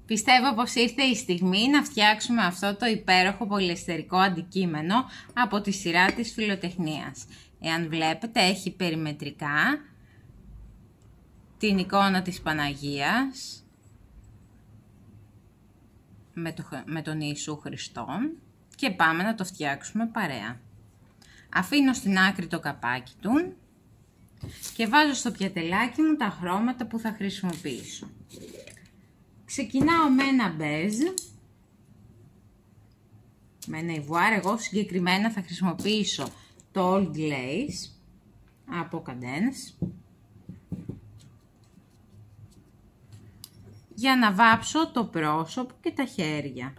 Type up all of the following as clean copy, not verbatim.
Πιστεύω πως ήρθε η στιγμή να φτιάξουμε αυτό το υπέροχο πολυεστερικό αντικείμενο από τη σειρά της Φιλοτεχνίας. Εάν βλέπετε, έχει περιμετρικά την εικόνα της Παναγίας με τον Ιησού Χριστό και πάμε να το φτιάξουμε παρέα. Αφήνω στην άκρη το καπάκι του και βάζω στο πιατελάκι μου τα χρώματα που θα χρησιμοποιήσω. Ξεκινάω με ένα μπέζ, με ένα ιβουάρ. Εγώ συγκεκριμένα θα χρησιμοποιήσω το Old Glaze από Cadence για να βάψω το πρόσωπο και τα χέρια.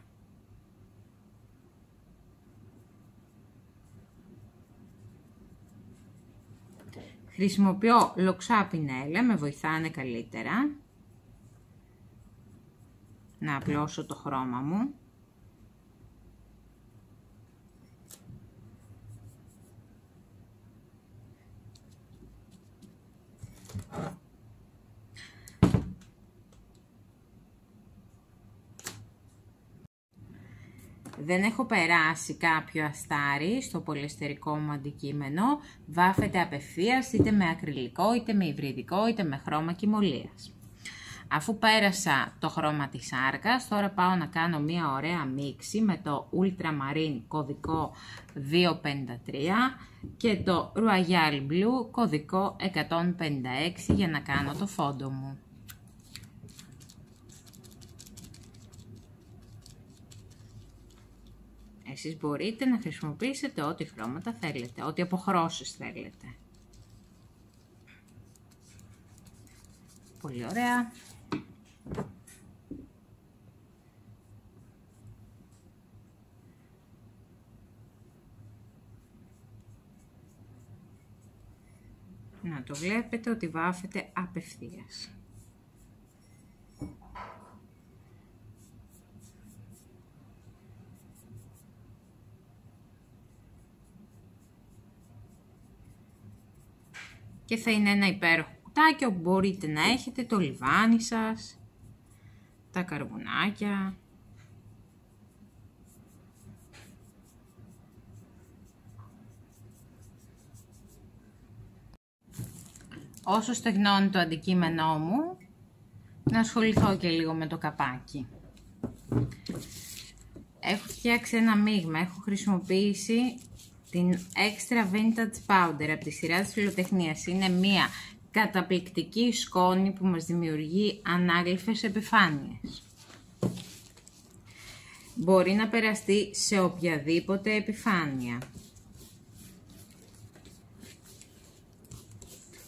Χρησιμοποιώ λοξά πινέλα, με βοηθάνε καλύτερα να απλώσω το χρώμα μου. Δεν έχω περάσει κάποιο αστάρι στο πολυεστερικό μου αντικείμενο, βάφεται απευθείας είτε με ακριλικό, είτε με υβριδικό, είτε με χρώμα κυμολίας. Αφού πέρασα το χρώμα της σάρκας, τώρα πάω να κάνω μια ωραία μίξη με το Ultramarine κωδικό 253 και το Royal Blue κωδικό 156 για να κάνω το φόντο μου. Εσείς μπορείτε να χρησιμοποιήσετε ό,τι χρώματα θέλετε, ό,τι αποχρώσεις θέλετε. Πολύ ωραία. Να το βλέπετε ότι βάφεται απευθείας. Και θα είναι ένα υπέροχο κουτάκι όπου μπορείτε να έχετε το λιβάνι σας, τα καρβουνάκια. Όσο στεγνώνει το αντικείμενό μου, να ασχοληθώ και λίγο με το καπάκι. Έχω φτιάξει ένα μείγμα, έχω χρησιμοποιήσει την Extra Vintage Powder από τη σειρά της Φιλοτεχνίας. Είναι μια καταπληκτική σκόνη που μας δημιουργεί ανάγλυφες επιφάνειες. Μπορεί να περαστεί σε οποιαδήποτε επιφάνεια.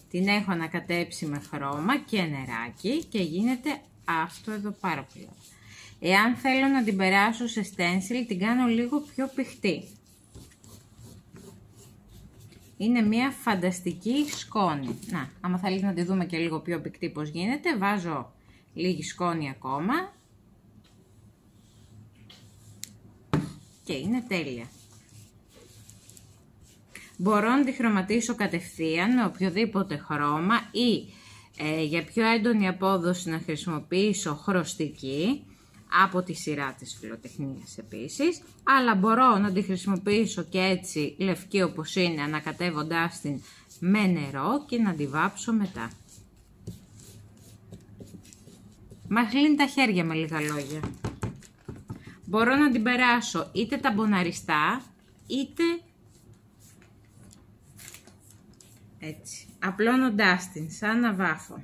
Την έχω ανακατέψει με χρώμα και νεράκι και γίνεται αυτό εδώ πάρα πολύ. Εάν θέλω να την περάσω σε stencil, την κάνω λίγο πιο πηχτή. Είναι μια φανταστική σκόνη. Να, άμα θέλετε να τη δούμε και λίγο πιο πηκτή πώς γίνεται, βάζω λίγη σκόνη ακόμα και είναι τέλεια. Μπορώ να τη χρωματίσω κατευθείαν με οποιοδήποτε χρώμα ή για πιο έντονη απόδοση να χρησιμοποιήσω χρωστική από τη σειρά της Φιλοτεχνίας επίσης, αλλά μπορώ να τη χρησιμοποιήσω και έτσι λευκή όπως είναι, ανακατεύοντάς την με νερό και να τη βάψω μετά. Μας λύνει τα χέρια με λίγα λόγια. Μπορώ να την περάσω είτε ταμποναριστά είτε έτσι, απλώνοντάς την σαν να βάφω.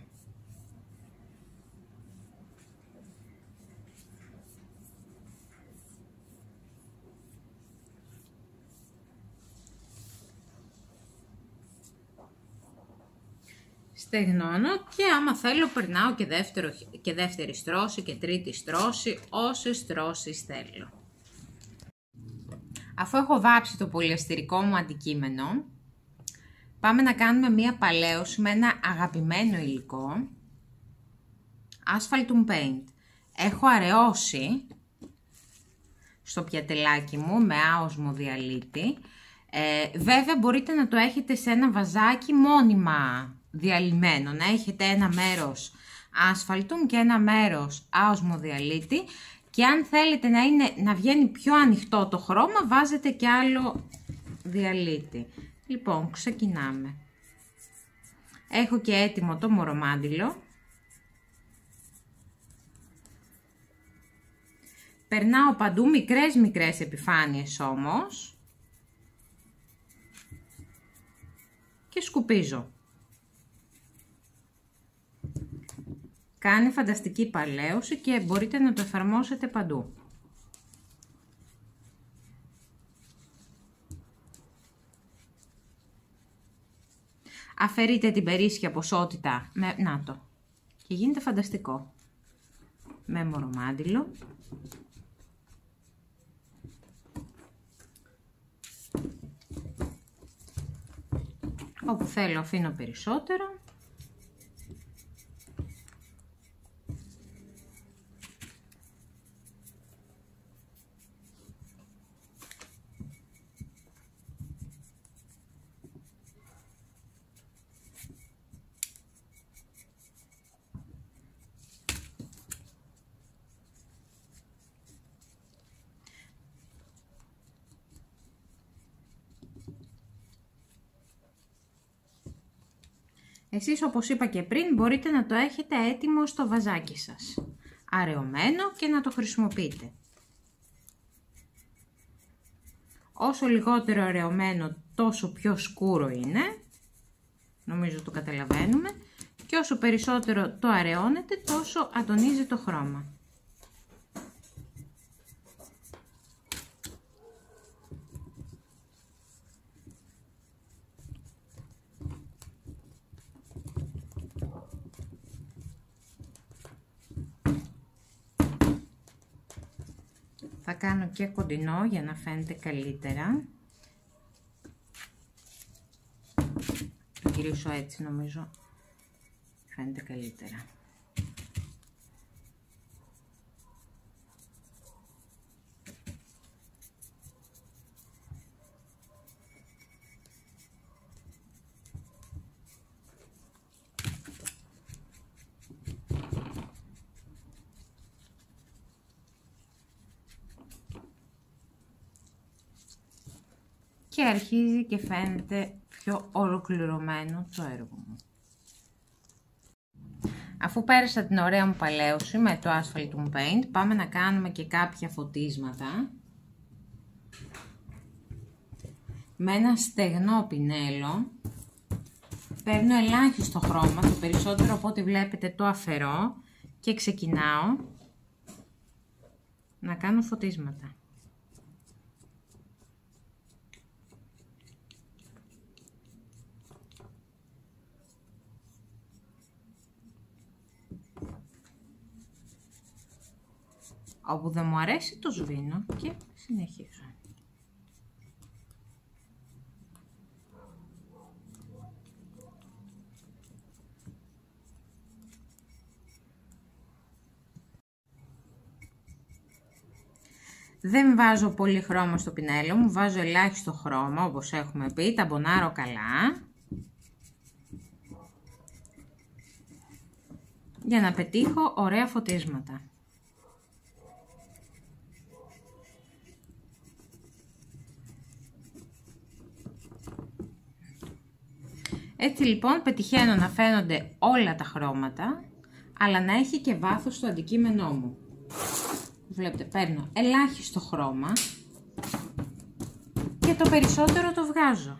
Στεγνώνω και άμα θέλω περνάω και δεύτερη στρώση και τρίτη στρώση, όσες στρώσεις θέλω. Αφού έχω βάψει το πολυεστερικό μου αντικείμενο, πάμε να κάνουμε μία παλαίωση με ένα αγαπημένο υλικό, Asphaltum Paint. Έχω αραιώσει στο πιατελάκι μου με άοσμο διαλύτη. Βέβαια μπορείτε να το έχετε σε ένα βαζάκι μόνιμα διαλυμένο, να έχετε ένα μέρος άσφαλτουμ και ένα μέρος αοσμοδιαλίτη. Και αν θέλετε να βγαίνει πιο ανοιχτό το χρώμα, βάζετε και άλλο διαλίτη. Λοιπόν, ξεκινάμε. Έχω και έτοιμο το μορομάντιλο. Περνάω παντού μικρές επιφάνειες όμως. Και σκουπίζω. Κάνει φανταστική παλαίωση και μπορείτε να το εφαρμόσετε παντού. Αφαιρείτε την περίσσια ποσότητα, να το, και γίνεται φανταστικό. Με μορομάντιλο. Όπου θέλω αφήνω περισσότερο. Εσείς, όπως είπα και πριν, μπορείτε να το έχετε έτοιμο στο βαζάκι σας, αραιωμένο, και να το χρησιμοποιείτε. Όσο λιγότερο αραιωμένο, τόσο πιο σκούρο είναι, νομίζω το καταλαβαίνουμε, και όσο περισσότερο το αραιώνετε, τόσο αντωνίζει το χρώμα. Θα κάνω και κοντινό για να φαίνεται καλύτερα. Το γυρίσω έτσι, νομίζω φαίνεται καλύτερα. Και αρχίζει και φαίνεται πιο ολοκληρωμένο το έργο μου. Αφού πέρασα την ωραία μου παλαίωση με το Asphaltum Paint, πάμε να κάνουμε και κάποια φωτίσματα. Με ένα στεγνό πινέλο παίρνω ελάχιστο χρώμα, το περισσότερο από ό,τι βλέπετε το αφαιρώ και ξεκινάω να κάνω φωτίσματα. Όπου δεν μου αρέσει το σβήνω και συνεχίζω. Δεν βάζω πολύ χρώμα στο πινέλο μου, βάζω ελάχιστο χρώμα όπως έχουμε πει, τα μπονάρω καλά. Για να πετύχω ωραία φωτίσματα. Έτσι λοιπόν πετυχαίνω να φαίνονται όλα τα χρώματα, αλλά να έχει και βάθος το αντικείμενό μου. Βλέπετε, παίρνω ελάχιστο χρώμα και το περισσότερο το βγάζω.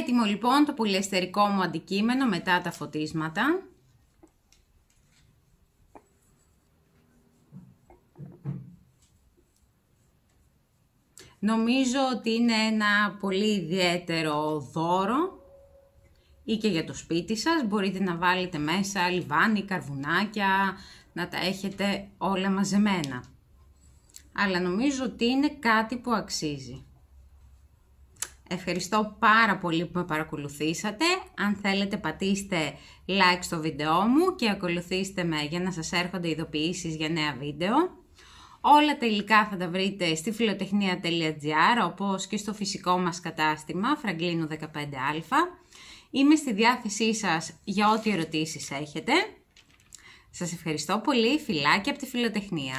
Έτοιμο λοιπόν το πολυεστερικό μου αντικείμενο μετά τα φωτίσματα. Νομίζω ότι είναι ένα πολύ ιδιαίτερο δώρο ή και για το σπίτι σας. Μπορείτε να βάλετε μέσα λιβάνι, καρβουνάκια, να τα έχετε όλα μαζεμένα. Αλλά νομίζω ότι είναι κάτι που αξίζει. Ευχαριστώ πάρα πολύ που με παρακολουθήσατε. Αν θέλετε πατήστε like στο βίντεό μου και ακολουθήστε με για να σας έρχονται ειδοποιήσεις για νέα βίντεο. Όλα τα υλικά θα τα βρείτε στη φιλοτεχνία.gr, όπως και στο φυσικό μας κατάστημα Φραγκλίνου 15α. Είμαι στη διάθεσή σας για ό,τι ερωτήσεις έχετε. Σας ευχαριστώ πολύ, φιλάκια από τη Φιλοτεχνία.